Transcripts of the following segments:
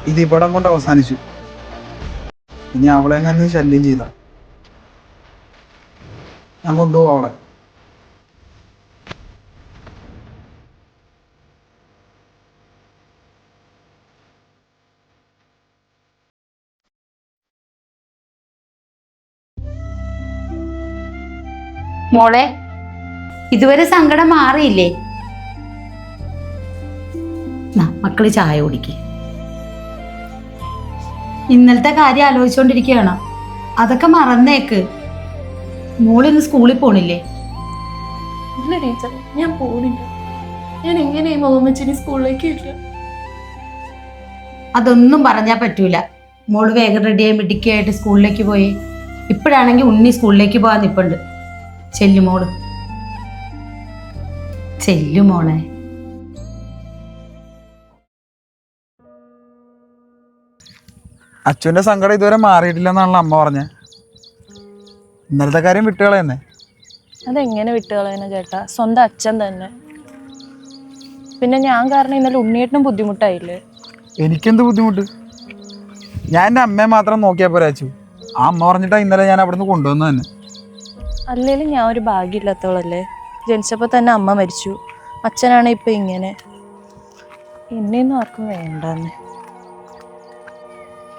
ഇത് ഇവിടെ കൊണ്ട് അവസാനിച്ചു. ഇനി അവളെ തന്നെ ശല്യം ചെയ്ത ഞാൻ കൊണ്ടുപോകും അവളെ. മോളെ, ഇതുവരെ സങ്കടം മാറിയില്ലേ? മക്കള് ചായ കുടിക്ക്. ഇന്നലത്തെ കാര്യം ആലോചിച്ചോണ്ടിരിക്കുകയാണോ? അതൊക്കെ മറന്നേക്ക്. മോളിന്ന് സ്കൂളിൽ പോണില്ലേ? ഇല്ല ടീച്ചർ, ഞാൻ പോണില്ല. ഞാൻ എങ്ങനെയും മോമച്ചിനി സ്കൂളിലേക്ക് ഇല്ല. അതൊന്നും പറഞ്ഞാൽ പറ്റൂല. മോള് വേഗം റെഡിയായി മിടുക്കിയായിട്ട് സ്കൂളിലേക്ക് പോയി. ഇപ്പോഴാണെങ്കിൽ ഉണ്ണി സ്കൂളിലേക്ക് പോകാൻ നിപ്പുണ്ട്. ചെല്ലുമോള്, ചെല്ലുമോളെ. അച്ഛൻ്റെ സങ്കടം ഇതുവരെ മാറിയിട്ടില്ലെന്നാണല്ലോ അമ്മ പറഞ്ഞത്. ഇന്നലത്തെ കാര്യം വിട്ടുകളയെന്നേ. അതെങ്ങനെ വിട്ടുകളയുന്ന ചേട്ടാ? സ്വന്തം അച്ഛൻ തന്നെ. പിന്നെ ഞാൻ കാരണം ഇന്നലെ ഉണ്ണിയേട്ടനും ബുദ്ധിമുട്ടായില്ലേ? എനിക്കെന്ത് ബുദ്ധിമുട്ട്? ഞാൻ എൻ്റെ അമ്മയെ മാത്രം നോക്കിയാൽ പോരാ അച്ചു. ആ അമ്മ പറഞ്ഞിട്ടാ ഇന്നലെ ഞാൻ അവിടുന്ന് കൊണ്ടുവന്നു തന്നെ. അല്ലേലും ഞാൻ ഒരു ഭാഗ്യമില്ലാത്തവളല്ലേ. ജനിച്ചപ്പോൾ തന്നെ അമ്മ മരിച്ചു. അച്ഛനാണ് ഇപ്പം ഇങ്ങനെ. എന്നെയൊന്നും ആർക്കും വേണ്ടെന്ന്.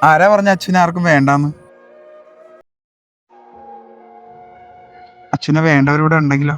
ആരാ പറഞ്ഞ അച്ഛനെ ആർക്കും വേണ്ടാന്ന്? അച്ഛനെ വേണ്ടവരിവിടെ ഉണ്ടെങ്കിലോ?